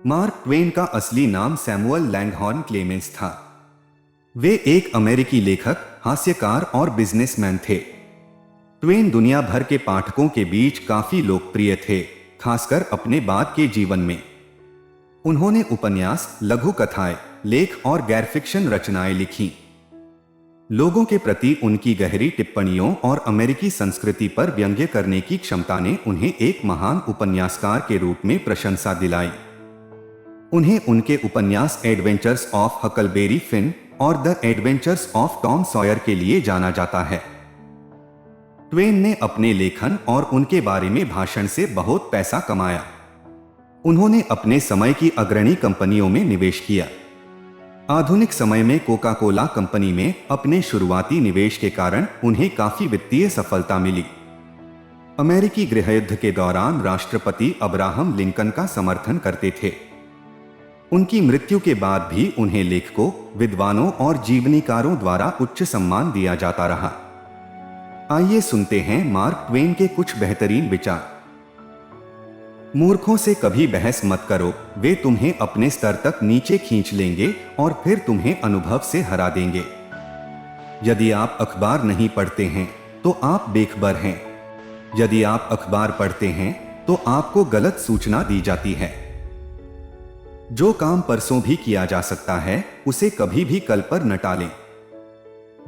Mark Twain का असली नाम सैमुअल लैंगहॉर्न क्लेमेंस था। वे एक अमेरिकी लेखक, हास्यकार और बिजनेसमैन थे। ट्वेन दुनिया भर के पाठकों के बीच काफी लोकप्रिय थे, खासकर अपने बाद के जीवन में। उन्होंने उपन्यास, लघु कथाएं, लेख और गैर फिक्शन रचनाएं लिखी। लोगों के प्रति उनकी गहरी टिप्पणियों और अमेरिकी संस्कृति पर व्यंग्य करने की क्षमता ने उन्हें एक महान उपन्यासकार के रूप में प्रशंसा दिलाई। उन्हें उनके उपन्यास एडवेंचर्स ऑफ हकलबेरी फिन और the adventures of Tom Sawyer के लिए जाना जाता है। ट्वेन ने अपने लेखन और उनके बारे में भाषण से बहुत पैसा कमाया। उन्होंने अपने समय की अग्रणी कंपनियों में निवेश किया। आधुनिक समय में कोका कोला कंपनी में अपने शुरुआती निवेश के कारण उन्हें काफी वित्तीय सफलता मिली। अमेरिकी गृहयुद्ध के दौरान राष्ट्रपति अब्राहम लिंकन का समर्थन करते थे। उनकी मृत्यु के बाद भी उन्हें लेखकों, विद्वानों और जीवनीकारों द्वारा उच्च सम्मान दिया जाता रहा। आइए सुनते हैं मार्क ट्वेन के कुछ बेहतरीन विचार। मूर्खों से कभी बहस मत करो, वे तुम्हें अपने स्तर तक नीचे खींच लेंगे और फिर तुम्हें अनुभव से हरा देंगे। यदि आप अखबार नहीं पढ़ते हैं तो आप बेखबर हैं। यदि आप अखबार पढ़ते हैं तो आपको गलत सूचना दी जाती है। जो काम परसों भी किया जा सकता है, उसे कभी भी कल पर न टालें।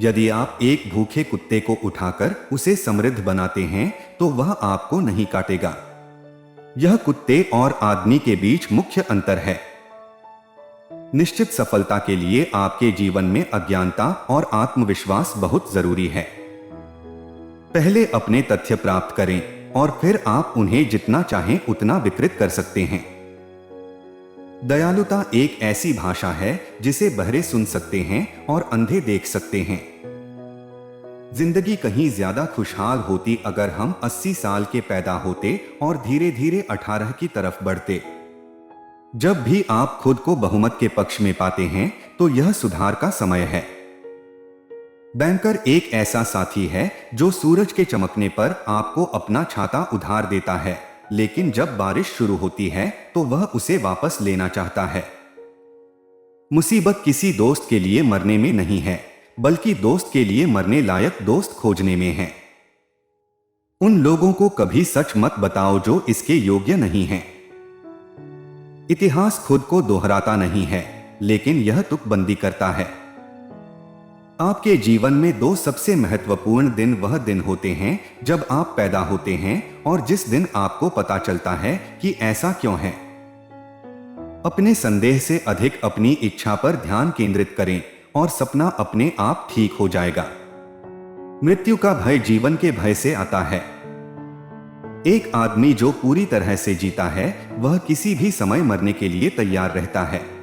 यदि आप एक भूखे कुत्ते को उठाकर उसे समृद्ध बनाते हैं तो वह आपको नहीं काटेगा। यह कुत्ते और आदमी के बीच मुख्य अंतर है। निश्चित सफलता के लिए आपके जीवन में अज्ञानता और आत्मविश्वास बहुत जरूरी है। पहले अपने तथ्य प्राप्त करें और फिर आप उन्हें जितना चाहें उतना विकृत कर सकते हैं। दयालुता एक ऐसी भाषा है जिसे बहरे सुन सकते हैं और अंधे देख सकते हैं। जिंदगी कहीं ज्यादा खुशहाल होती अगर हम 80 साल के पैदा होते और धीरे धीरे 18 की तरफ बढ़ते। जब भी आप खुद को बहुमत के पक्ष में पाते हैं तो यह सुधार का समय है। बैंकर एक ऐसा साथी है जो सूरज के चमकने पर आपको अपना छाता उधार देता है, लेकिन जब बारिश शुरू होती है तो वह उसे वापस लेना चाहता है। मुसीबत किसी दोस्त के लिए मरने में नहीं है, बल्कि दोस्त के लिए मरने लायक दोस्त खोजने में है। उन लोगों को कभी सच मत बताओ जो इसके योग्य नहीं हैं। इतिहास खुद को दोहराता नहीं है, लेकिन यह तुकबंदी करता है। आपके जीवन में दो सबसे महत्वपूर्ण दिन वह दिन होते हैं जब आप पैदा होते हैं और जिस दिन आपको पता चलता है कि ऐसा क्यों है। अपने संदेह से अधिक अपनी इच्छा पर ध्यान केंद्रित करें और सपना अपने आप ठीक हो जाएगा। मृत्यु का भय जीवन के भय से आता है। एक आदमी जो पूरी तरह से जीता है वह किसी भी समय मरने के लिए तैयार रहता है।